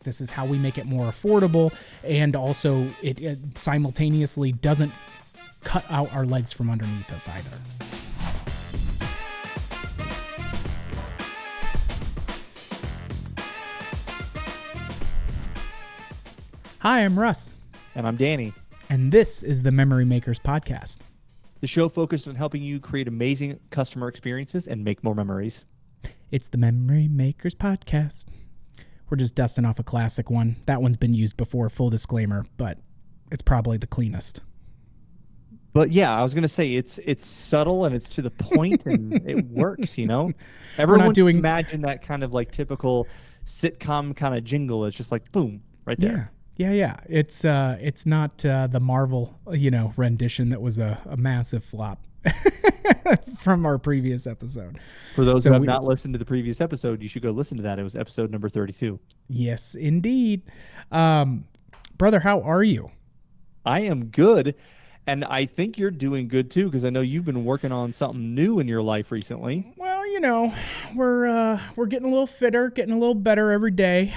This is how we make it more affordable, and also it simultaneously doesn't cut out our legs from underneath us either. Hi, I'm Russ. And I'm Danny. And this is the Memory Makers Podcast. The show focused on helping you create amazing customer experiences and make more memories. It's the Memory Makers Podcast. We're just dusting off a classic one. That one's been used before, full disclaimer, but it's probably the cleanest. But yeah, I was going to say it's subtle and it's to the point and it works, you know? Everyone imagine that kind of like typical sitcom kind of jingle. It's just like, boom, right there. Yeah. It's not the Marvel, rendition that was a massive flop from our previous episode. For those who have not listened to the previous episode, you should go listen to that. It was episode number 32. Yes, indeed. Brother, how are you? I am good. And I think you're doing good too, because I know you've been working on something new in your life recently. Well, we're getting a little fitter, getting a little better every day.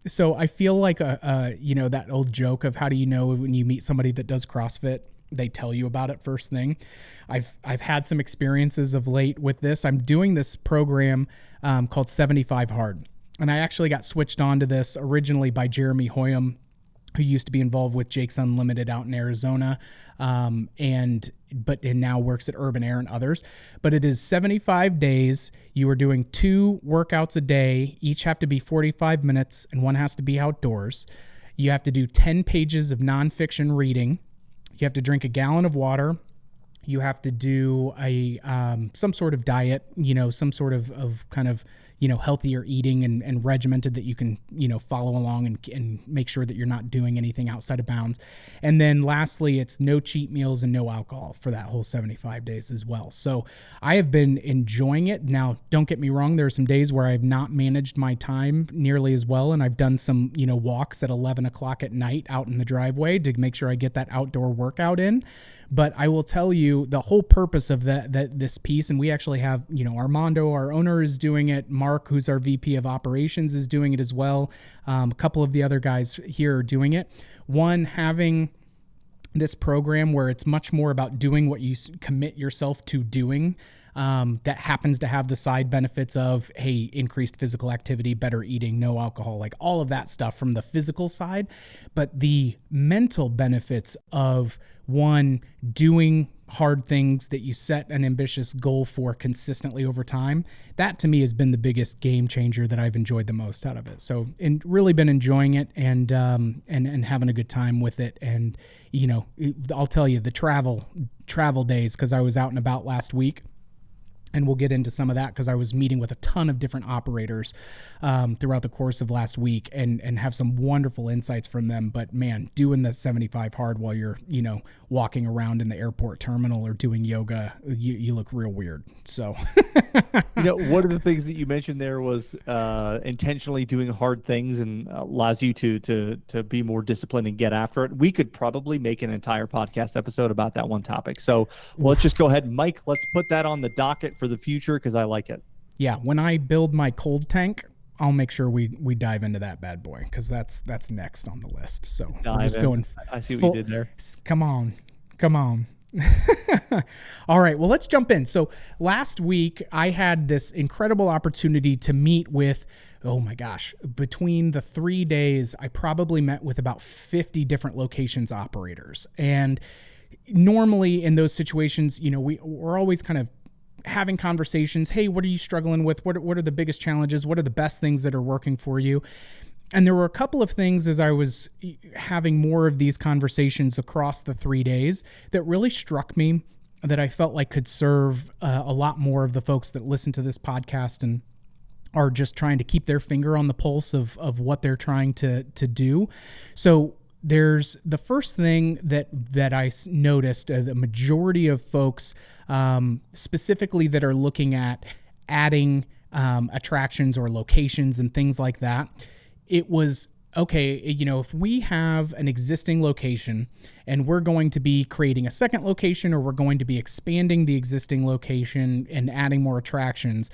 So I feel like that old joke of how do you know when you meet somebody that does CrossFit, they tell you about it first thing. I've had some experiences of late with this. I'm doing this program called 75 Hard, and I actually got switched on to this originally by Jeremy Hoyam, who used to be involved with Jake's Unlimited out in Arizona, and now works at Urban Air and others. But it is 75 days. You are doing 2 workouts a day. Each have to be 45 minutes, and one has to be outdoors. You have to do 10 pages of nonfiction reading. You have to drink a gallon of water. You have to do some sort of diet, some sort of kind of healthier eating and regimented that you can, follow along and make sure that you're not doing anything outside of bounds. And then lastly, it's no cheat meals and no alcohol for that whole 75 days as well. So I have been enjoying it. Now, don't get me wrong. There are some days where I've not managed my time nearly as well. And I've done some, walks at 11 o'clock at night out in the driveway to make sure I get that outdoor workout in. But I will tell you the whole purpose of this piece, and we actually have, Armando, our owner, is doing it. Mark, who's our VP of operations, is doing it as well. A couple of the other guys here are doing it. One, having this program where it's much more about doing what you commit yourself to doing. That happens to have the side benefits of, hey, increased physical activity, better eating, no alcohol, like all of that stuff from the physical side. But the mental benefits of, one, doing hard things that you set an ambitious goal for consistently over time, that to me has been the biggest game changer that I've enjoyed the most out of it. So, and really been enjoying it and having a good time with it. And, I'll tell you the travel days, because I was out and about last week. And we'll get into some of that because I was meeting with a ton of different operators throughout the course of last week and have some wonderful insights from them. But man, doing the 75 hard while you're, walking around in the airport terminal or doing yoga, you look real weird. So, one of the things that you mentioned there was intentionally doing hard things and allows you to be more disciplined and get after it. We could probably make an entire podcast episode about that one topic. So let's just go ahead, Mike, let's put that on the docket for the future because I like it. Yeah, when I build my cold tank, I'll make sure we dive into that bad boy because that's next on the list. So we're just going. I see what you did there. Come on. All right, well, let's jump in. So last week I had this incredible opportunity to meet with, oh my gosh, between the 3 days, I probably met with about 50 different locations operators. And normally in those situations, we're always kind of having conversations. Hey, what are you struggling with? What are the biggest challenges? What are the best things that are working for you? And there were a couple of things as I was having more of these conversations across the 3 days that really struck me that I felt like could serve a lot more of the folks that listen to this podcast and are just trying to keep their finger on the pulse of what they're trying to do. So there's the first thing that I noticed, the majority of folks, specifically that are looking at adding attractions or locations and things like that, it was, okay, if we have an existing location and we're going to be creating a second location or we're going to be expanding the existing location and adding more attractions,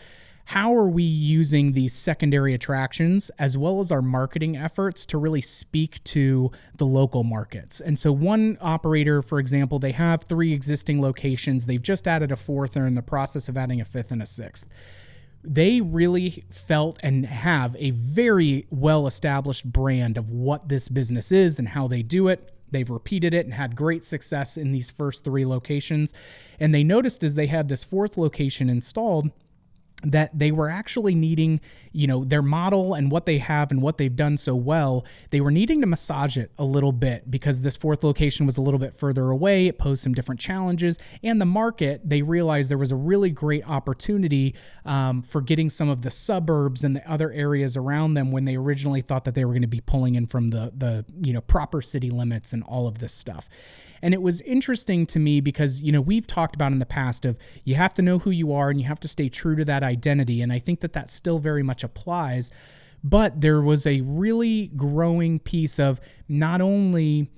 how are we using these secondary attractions as well as our marketing efforts to really speak to the local markets? And so one operator, for example, they have 3 existing locations. They've just added a 4th. They're in the process of adding a 5th and a 6th. They really felt and have a very well-established brand of what this business is and how they do it. They've repeated it and had great success in these first 3 locations. And they noticed as they had this 4th location installed that they were actually needing, their model and what they have and what they've done so well, they were needing to massage it a little bit because this 4th location was a little bit further away. It posed some different challenges. And the market, they realized there was a really great opportunity for getting some of the suburbs and the other areas around them when they originally thought that they were going to be pulling in from the proper city limits and all of this stuff. And it was interesting to me because, we've talked about in the past of you have to know who you are and you have to stay true to that identity. And I think that still very much applies. But there was a really growing piece of not only,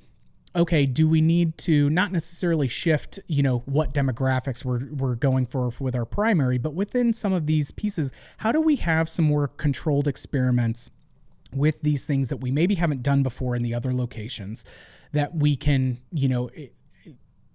okay, do we need to not necessarily shift, what demographics we're going for with our primary, but within some of these pieces, how do we have some more controlled experiments with these things that we maybe haven't done before in the other locations that we can,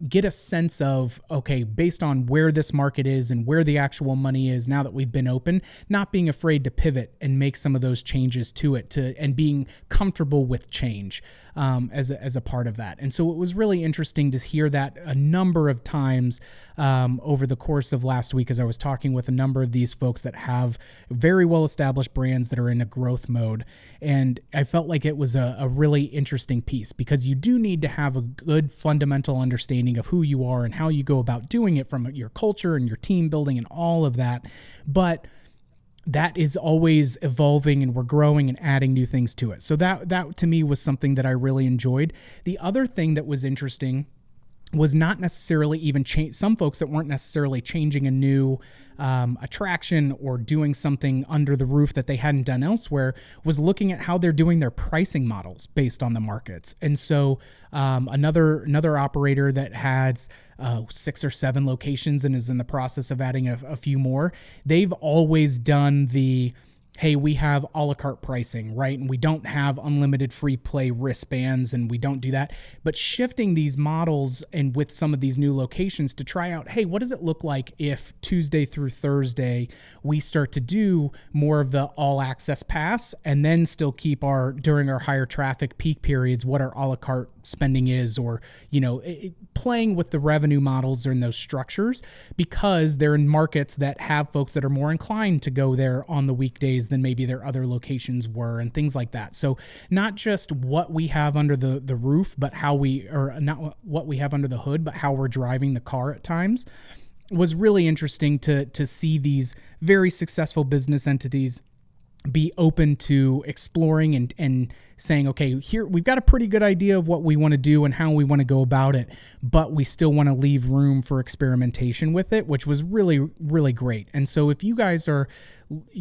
get a sense of, okay, based on where this market is and where the actual money is now that we've been open, not being afraid to pivot and make some of those changes to it and being comfortable with change as a part of that. And so it was really interesting to hear that a number of times over the course of last week as I was talking with a number of these folks that have very well-established brands that are in a growth mode. And I felt like it was a really interesting piece because you do need to have a good fundamental understanding of who you are and how you go about doing it from your culture and your team building and all of that. But that is always evolving and we're growing and adding new things to it. So that to me was something that I really enjoyed. The other thing that was interesting was not necessarily even change. Some folks that weren't necessarily changing a new attraction or doing something under the roof that they hadn't done elsewhere was looking at how they're doing their pricing models based on the markets. And so another operator that has 6 or 7 locations and is in the process of adding a few more, they've always done the, hey, we have a la carte pricing, right? And we don't have unlimited free play wristbands and we don't do that. But shifting these models and with some of these new locations to try out, hey, what does it look like if Tuesday through Thursday we start to do more of the all access pass and then still keep during our higher traffic peak periods, what our a la carte spending is, or, playing with the revenue models in those structures because they're in markets that have folks that are more inclined to go there on the weekdays than maybe their other locations were and things like that. So not just what we have under the roof, but not what we have under the hood, but how we're driving the car at times was really interesting to see these very successful business entities be open to exploring and saying, okay, here we've got a pretty good idea of what we want to do and how we want to go about it, but we still want to leave room for experimentation with it, which was really, really great. And so if you guys are,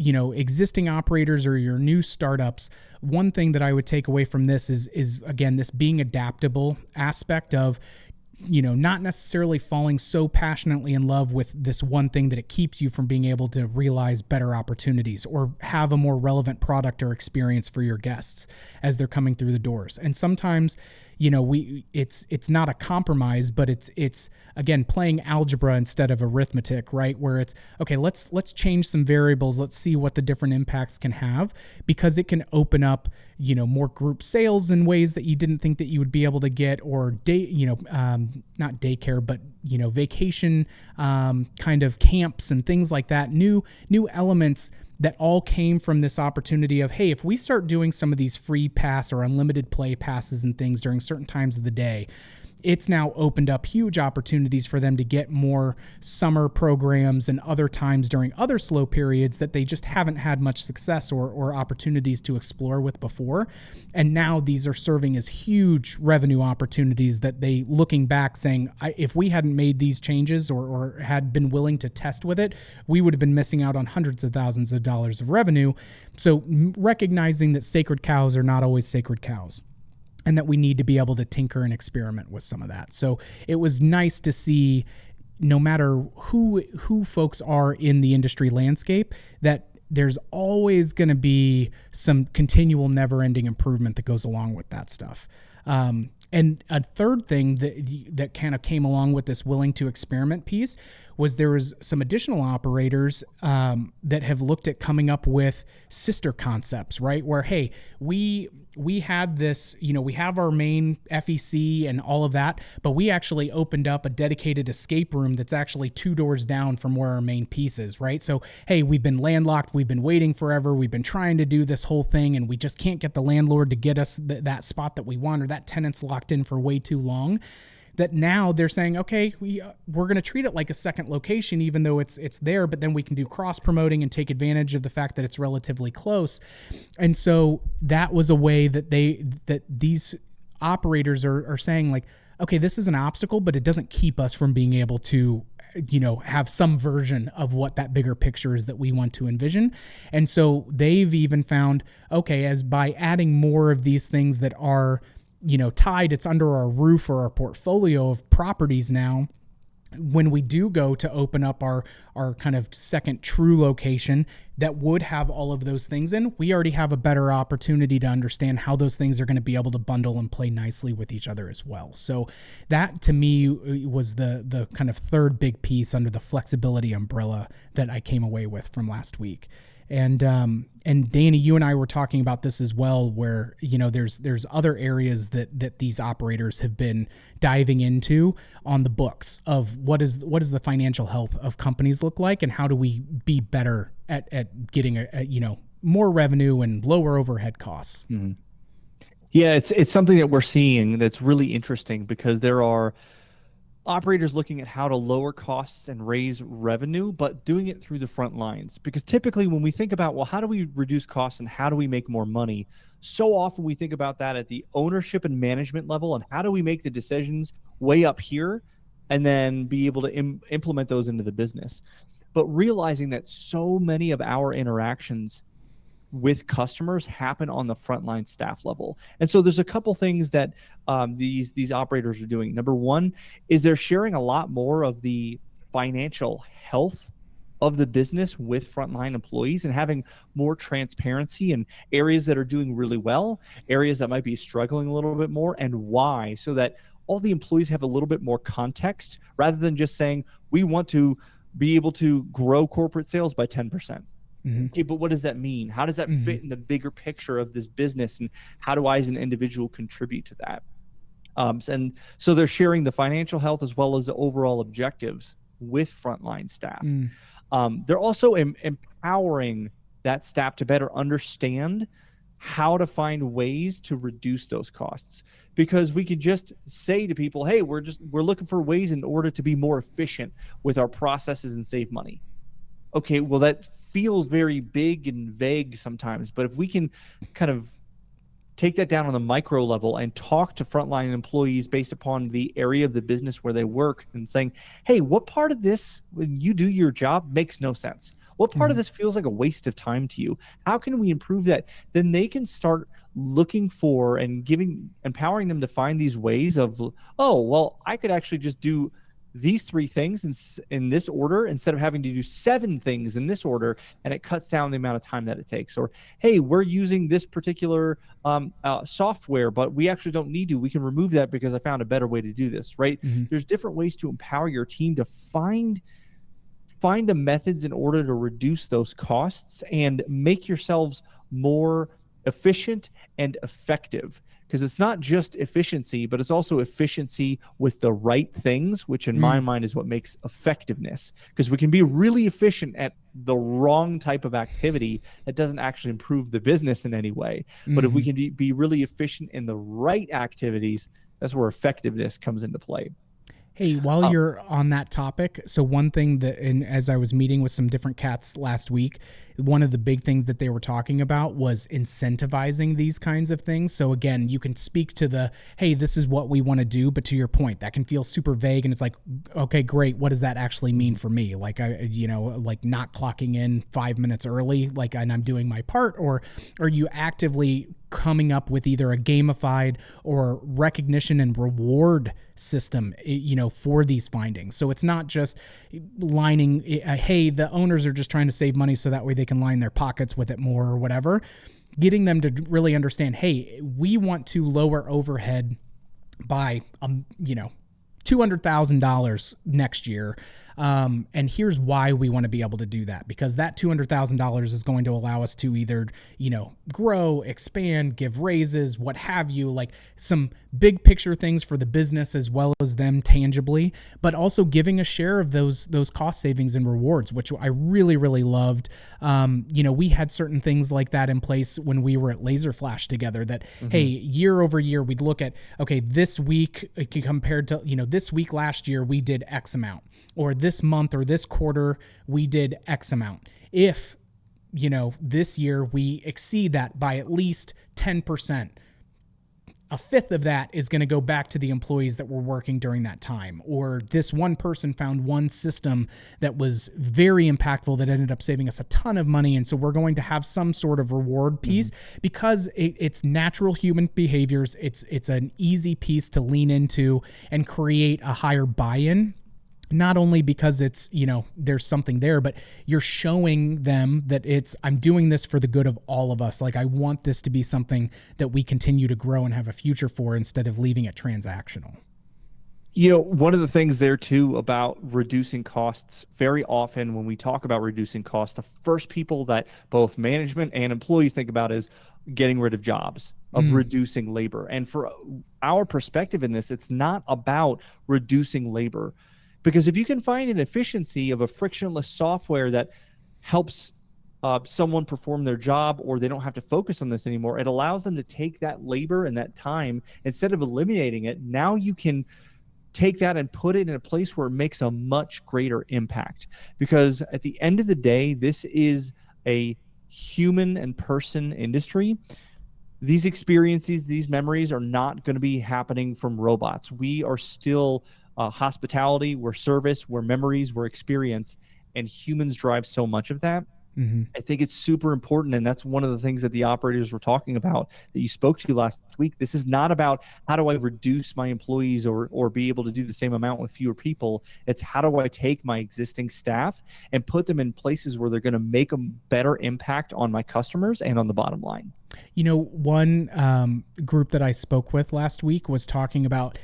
existing operators or your new startups, one thing that I would take away from this is again, this being adaptable aspect of, not necessarily falling so passionately in love with this one thing that it keeps you from being able to realize better opportunities or have a more relevant product or experience for your guests as they're coming through the doors. And sometimes, it's not a compromise, but it's again, playing algebra instead of arithmetic, right? Where it's, okay, let's change some variables. Let's see what the different impacts can have because it can open up, more group sales in ways that you didn't think that you would be able to get, or not daycare, but, vacation kind of camps and things like that. New elements that all came from this opportunity of, hey, if we start doing some of these free pass or unlimited play passes and things during certain times of the day, it's now opened up huge opportunities for them to get more summer programs and other times during other slow periods that they just haven't had much success or opportunities to explore with before. And now these are serving as huge revenue opportunities that they, looking back, saying, if we hadn't made these changes or had been willing to test with it, we would have been missing out on hundreds of thousands of dollars of revenue. So recognizing that sacred cows are not always sacred cows, and that we need to be able to tinker and experiment with some of that. So it was nice to see, no matter who folks are in the industry landscape, that there's always going to be some continual never-ending improvement that goes along with that stuff. And a third thing that kind of came along with this willing to experiment piece was there was some additional operators that have looked at coming up with sister concepts, right? Where, hey, we had this, we have our main FEC and all of that, but we actually opened up a dedicated escape room that's actually 2 doors down from where our main piece is, right? So, hey, we've been landlocked, we've been waiting forever, we've been trying to do this whole thing, and we just can't get the landlord to get us that spot that we want, or that tenant's locked in for way too long. That now they're saying, okay, we're going to treat it like a second location, even though it's there, but then we can do cross promoting and take advantage of the fact that it's relatively close. And so that was a way that these operators are saying, like, okay, this is an obstacle, but it doesn't keep us from being able to have some version of what that bigger picture is that we want to envision. And so they've even found, okay, as by adding more of these things that are tied, it's under our roof or our portfolio of properties now, when we do go to open up our kind of second true location that would have all of those things in, we already have a better opportunity to understand how those things are going to be able to bundle and play nicely with each other as well. So that to me was the kind of third big piece under the flexibility umbrella that I came away with from last week. And Danny, you and I were talking about this as well, where there's other areas that these operators have been diving into on the books of what does the financial health of companies look like, and how do we be better at getting a more revenue and lower overhead costs. Mm-hmm. Yeah, it's something that we're seeing that's really interesting, because there are operators looking at how to lower costs and raise revenue, but doing it through the front lines. Because typically when we think about, well, how do we reduce costs and how do we make more money? So often we think about that at the ownership and management level, and how do we make the decisions way up here and then be able to implement those into the business. But realizing that so many of our interactions with customers happen on the frontline staff level. And so there's a couple things that these operators are doing. Number one is they're sharing a lot more of the financial health of the business with frontline employees, and having more transparency in areas that are doing really well, areas that might be struggling a little bit more, and why, so that all the employees have a little bit more context, rather than just saying, we want to be able to grow corporate sales by 10%. Mm-hmm. Okay, but what does that mean? How does that fit in the bigger picture of this business? And how do I as an individual contribute to that? And so they're sharing the financial health as well as the overall objectives with frontline staff. They're also empowering that staff to better understand how to find ways to reduce those costs. Because we could just say to people, hey, we're looking for ways in order to be more efficient with our processes and save money. Okay, well, that feels very big and vague sometimes, but if we can kind of take that down on the micro level and talk to frontline employees based upon the area of the business where they work, and saying, hey, what part of this, when you do your job, makes no sense? What part of this feels like a waste of time to you? How can we improve that? Then they can start looking for and empowering them to find these ways of, oh, well, I could actually just do these 3 things in this order instead of having to do 7 things in this order, and it cuts down the amount of time that it takes. Or, hey, we're using this particular software, but we actually don't need to. We can remove that because I found a better way to do this, right? Mm-hmm. There's different ways to empower your team to find the methods in order to reduce those costs and make yourselves more efficient and effective. Because it's not just efficiency, but it's also efficiency with the right things, which in my mind is what makes effectiveness. Because we can be really efficient at the wrong type of activity that doesn't actually improve the business in any way. But if we can be really efficient in the right activities, that's where effectiveness comes into play. Hey, while you're on that topic, so one thing that, and as I was meeting with some different cats last week, one of the big things that they were talking about was incentivizing these kinds of things. So again, you can speak to the, hey, this is what we want to do, but to your point, that can feel super vague, and it's like, okay, great, what does that actually mean for me? Like, like not clocking in 5 minutes early, like, and I'm doing my part, or are you actively coming up with either a gamified or recognition and reward system, for these findings? So it's not just lining, hey, the owners are just trying to save money so that way they can line their pockets with it more or whatever. Getting them to really understand, hey, we want to lower overhead by, $200,000 next year. And here's why we want to be able to do that, because that $200,000 is going to allow us to either, grow, expand, give raises, what have you, like some big picture things for the business as well as them tangibly, but also giving a share of those cost savings and rewards, which I really, really loved. We had certain things like that in place when we were at Laser Flash together that, hey, year over year, we'd look at, okay, this week compared to, this week last year, we did X amount, or this month or this quarter, we did X amount. If, this year we exceed that by at least 10%, a fifth of that is going to go back to the employees that were working during that time. Or this one person found one system that was very impactful that ended up saving us a ton of money. And so we're going to have some sort of reward piece because it's natural human behaviors. It's an easy piece to lean into and create a higher buy-in. Not only because it's, there's something there, but you're showing them that I'm doing this for the good of all of us. Like, I want this to be something that we continue to grow and have a future for instead of leaving it transactional. One of the things there too about reducing costs, very often when we talk about reducing costs, the first people that both management and employees think about is getting rid of jobs, of reducing labor. And for our perspective in this, it's not about reducing labor. Because if you can find an efficiency of a frictionless software that helps someone perform their job, or they don't have to focus on this anymore, it allows them to take that labor and that time, instead of eliminating it, now you can take that and put it in a place where it makes a much greater impact. Because at the end of the day, this is a human and person industry. These experiences, these memories are not going to be happening from robots. We are still hospitality, we're service, we're memories, we're experience, and humans drive so much of that. I think it's super important, and that's one of the things that the operators were talking about that you spoke to last week. This is not about how do I reduce my employees or be able to do the same amount with fewer people. It's how do I take my existing staff and put them in places where they're going to make a better impact on my customers and on the bottom line. One group that I spoke with last week was talking about,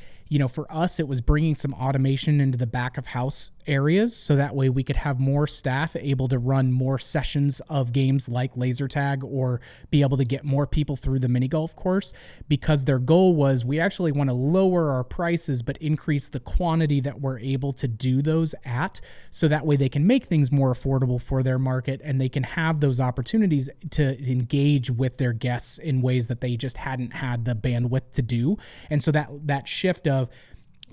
for us, it was bringing some automation into the back of house areas, so that way we could have more staff able to run more sessions of games like laser tag, or be able to get more people through the mini golf course, because their goal was, we actually want to lower our prices but increase the quantity that we're able to do those at, so that way they can make things more affordable for their market, and they can have those opportunities to engage with their guests in ways that they just hadn't had the bandwidth to do. And so that shift of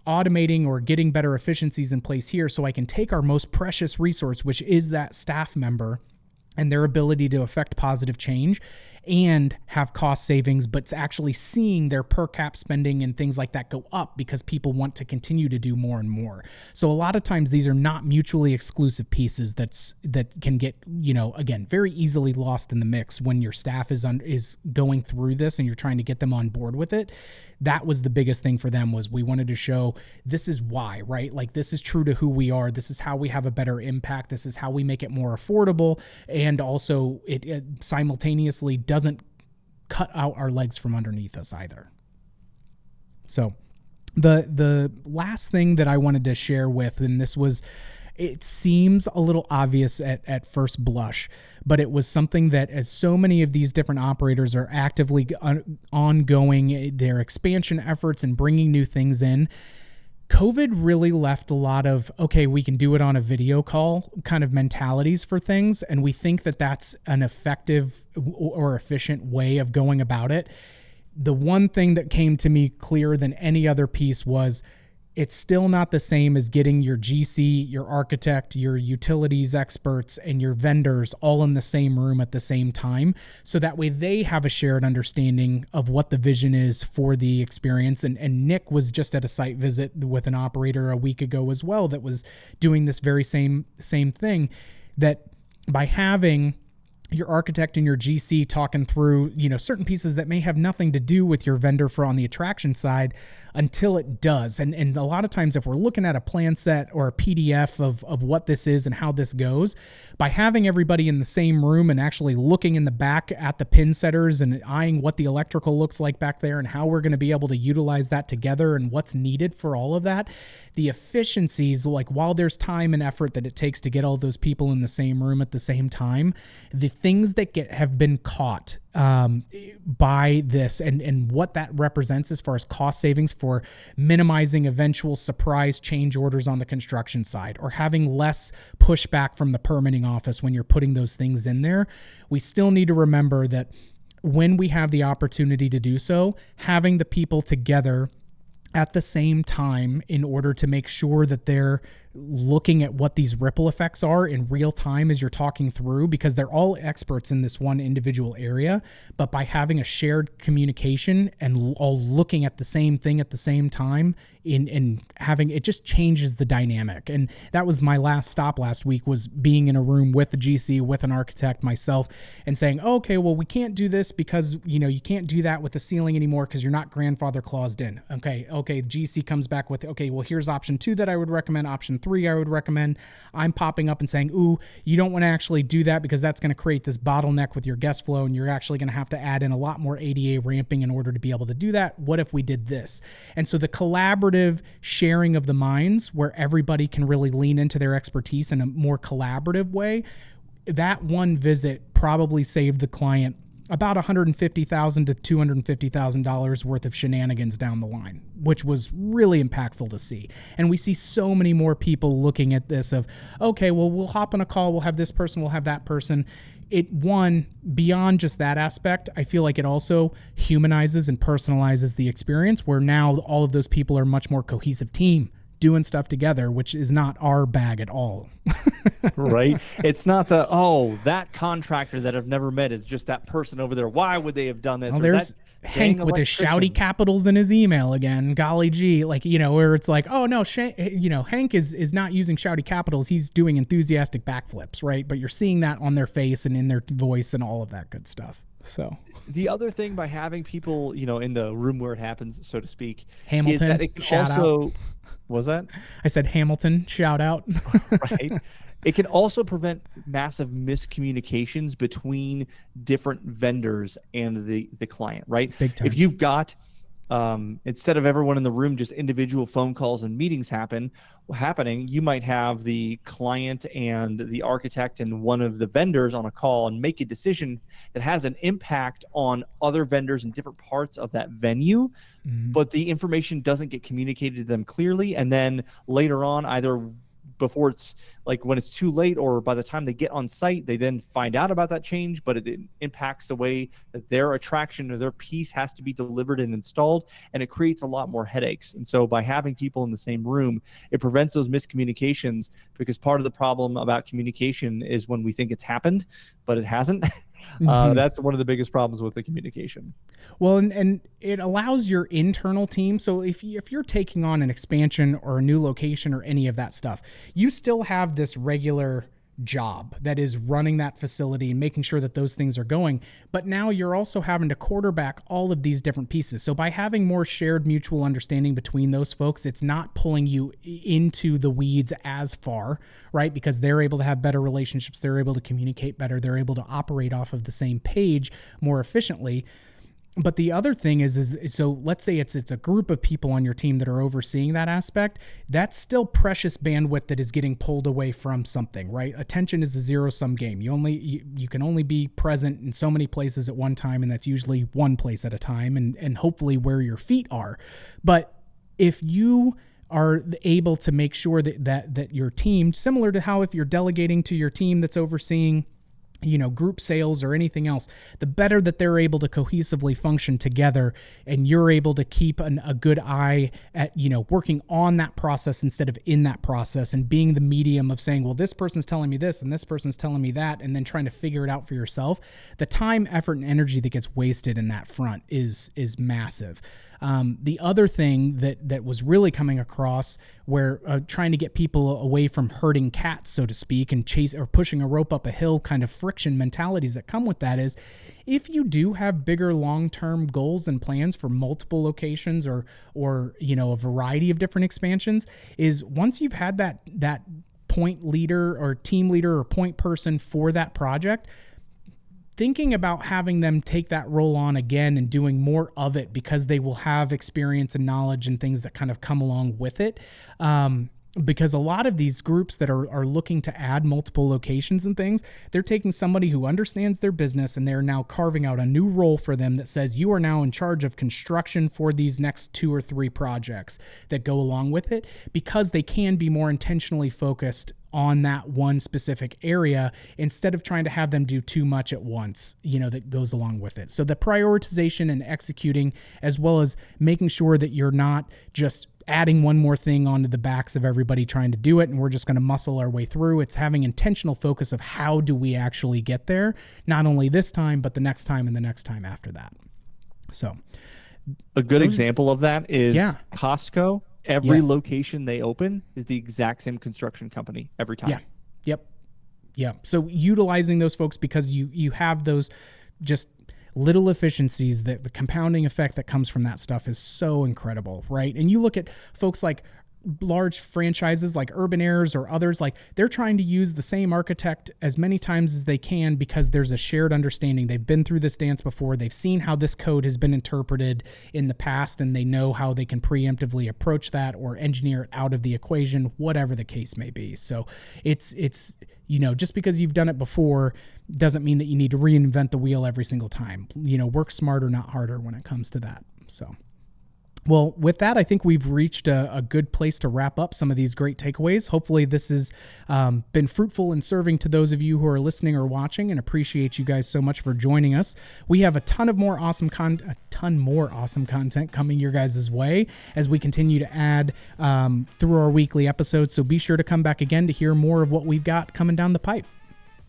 automating or getting better efficiencies in place here, so I can take our most precious resource, which is that staff member, and their ability to affect positive change and have cost savings, but it's actually seeing their per cap spending and things like that go up because people want to continue to do more and more. So a lot of times these are not mutually exclusive pieces that can get, again, very easily lost in the mix when your staff is going through this and you're trying to get them on board with it. That was the biggest thing for them, was we wanted to show this is why, right? Like, this is true to who we are. This is how we have a better impact. This is how we make it more affordable. And also it simultaneously doesn't cut out our legs from underneath us either. So the last thing that I wanted to share with, and this was, it seems a little obvious at first blush, but it was something that, as so many of these different operators are actively ongoing their expansion efforts and bringing new things in, COVID really left a lot of, okay, we can do it on a video call kind of mentalities for things. And we think that that's an effective or efficient way of going about it. The one thing that came to me clearer than any other piece was, it's still not the same as getting your GC, your architect, your utilities experts, and your vendors all in the same room at the same time. So that way they have a shared understanding of what the vision is for the experience. And Nick was just at a site visit with an operator a week ago as well that was doing this very same thing, that by having your architect and your GC talking through, certain pieces that may have nothing to do with your vendor for on the attraction side until it does. And a lot of times if we're looking at a plan set or a PDF of what this is and how this goes, by having everybody in the same room and actually looking in the back at the pin setters and eyeing what the electrical looks like back there and how we're going to be able to utilize that together and what's needed for all of that, the efficiencies, like while there's time and effort that it takes to get all those people in the same room at the same time, the things that have been caught by this and what that represents as far as cost savings for minimizing eventual surprise change orders on the construction side or having less pushback from the permitting office when you're putting those things in there. We still need to remember that when we have the opportunity to do so, having the people together at the same time in order to make sure that they're looking at what these ripple effects are in real time as you're talking through, because they're all experts in this one individual area. But by having a shared communication and all looking at the same thing at the same time, in having it just changes the dynamic. And that was my last stop last week, was being in a room with the GC, with an architect, myself, and saying, okay, well, we can't do this because you can't do that with the ceiling anymore because you're not grandfather claused in. Okay, GC comes back with, okay, well, here's option 2 that I would recommend, option 3 I would recommend. I'm popping up and saying, ooh, you don't want to actually do that because that's going to create this bottleneck with your guest flow, and you're actually going to have to add in a lot more ADA ramping in order to be able to do that. What if we did this? And so the collaborative sharing of the minds, where everybody can really lean into their expertise in a more collaborative way, that one visit probably saved the client about $150,000 to $250,000 worth of shenanigans down the line, which was really impactful to see. And we see so many more people looking at this of, okay, well, we'll hop on a call, we'll have this person, we'll have that person. Beyond just that aspect, I feel like it also humanizes and personalizes the experience, where now all of those people are much more cohesive team doing stuff together, which is not our bag at all. Right? It's not that contractor that I've never met is just that person over there. Why would they have done this? Well, there's Hank with his shouty capitals in his email again. Golly gee, where it's like, oh no, Hank is not using shouty capitals. He's doing enthusiastic backflips, right? But you're seeing that on their face and in their voice and all of that good stuff. So the other thing, by having people, in the room where it happens, so to speak, Hamilton, is that it can shout also, out. Was that? I said Hamilton, shout out. Right. It can also prevent massive miscommunications between different vendors and the client, right? Big time. If you've got, instead of everyone in the room, just individual phone calls and meetings happening, you might have the client and the architect and one of the vendors on a call and make a decision that has an impact on other vendors in different parts of that venue, but the information doesn't get communicated to them clearly. And then later on, either before it's like when it's too late or by the time they get on site, they then find out about that change, but it impacts the way that their attraction or their piece has to be delivered and installed, and it creates a lot more headaches. And so by having people in the same room, it prevents those miscommunications, because part of the problem about communication is when we think it's happened, but it hasn't. That's one of the biggest problems with the communication. Well, and it allows your internal team. So if you're taking on an expansion or a new location or any of that stuff, you still have this regular job that is running that facility and making sure that those things are going. But now you're also having to quarterback all of these different pieces. So by having more shared mutual understanding between those folks, it's not pulling you into the weeds as far, right? Because they're able to have better relationships. They're able to communicate better. They're able to operate off of the same page more efficiently. But the other thing is so let's say it's a group of people on your team that are overseeing that aspect. That's still precious bandwidth that is getting pulled away from something, right? Attention is a zero-sum game. You can only be present in so many places at one time, and that's usually one place at a time, and hopefully where your feet are. But if you are able to make sure that your team, similar to how if you're delegating to your team that's overseeing group sales or anything else, the better that they're able to cohesively function together, and you're able to keep a good eye at, working on that process instead of in that process, and being the medium of saying, well, this person's telling me this and this person's telling me that, and then trying to figure it out for yourself. The time, effort, and energy that gets wasted in that front is massive. The other thing that was really coming across, where trying to get people away from herding cats, so to speak, and chase or pushing a rope up a hill kind of friction mentalities that come with that, is if you do have bigger long-term goals and plans for multiple locations or a variety of different expansions, is once you've had that point leader or team leader or point person for that project, thinking about having them take that role on again and doing more of it, because they will have experience and knowledge and things that kind of come along with it. Because a lot of these groups that are looking to add multiple locations and things, they're taking somebody who understands their business and they're now carving out a new role for them that says, you are now in charge of construction for these next 2 or 3 projects that go along with it, because they can be more intentionally focused on that one specific area instead of trying to have them do too much at once, that goes along with it. So the prioritization and executing, as well as making sure that you're not just adding one more thing onto the backs of everybody trying to do it and we're just going to muscle our way through. It's having intentional focus of how do we actually get there, not only this time, but the next time and the next time after that. So a good example of that is Costco. Every Yes. location they open is the exact same construction company every time. Yeah. Yep. Yeah. So utilizing those folks, because you have those just little efficiencies, that the compounding effect that comes from that stuff is so incredible, right? And you look at folks like large franchises like Urban Airs or others, like they're trying to use the same architect as many times as they can because there's a shared understanding. They've been through this dance before. They've seen how this code has been interpreted in the past, and they know how they can preemptively approach that or engineer it out of the equation, whatever the case may be. So it's just because you've done it before doesn't mean that you need to reinvent the wheel every single time. Work smarter, not harder when it comes to that. So, well, with that, I think we've reached a good place to wrap up some of these great takeaways. Hopefully this has been fruitful and serving to those of you who are listening or watching, and appreciate you guys so much for joining us. We have a ton more awesome content coming your guys' way as we continue to add through our weekly episodes. So be sure to come back again to hear more of what we've got coming down the pipe.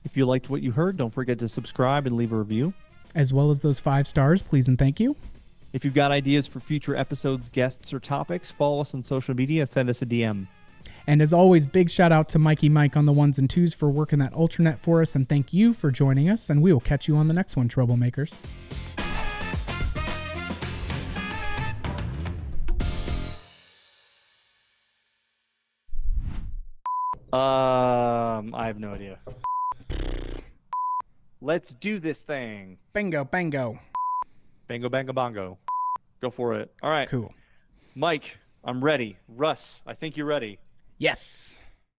If you liked what you heard, don't forget to subscribe and leave a review. As well as those 5 stars, please and thank you. If you've got ideas for future episodes, guests, or topics, follow us on social media and send us a DM. And as always, big shout out to Mikey Mike on the 1s and 2s for working that Ultranet for us, and thank you for joining us, and we will catch you on the next one, Troublemakers. I have no idea. Let's do this thing. Bingo, bango. Bango, bango, bongo. Go for it. All right. Cool. Mike, I'm ready. Russ, I think you're ready. Yes.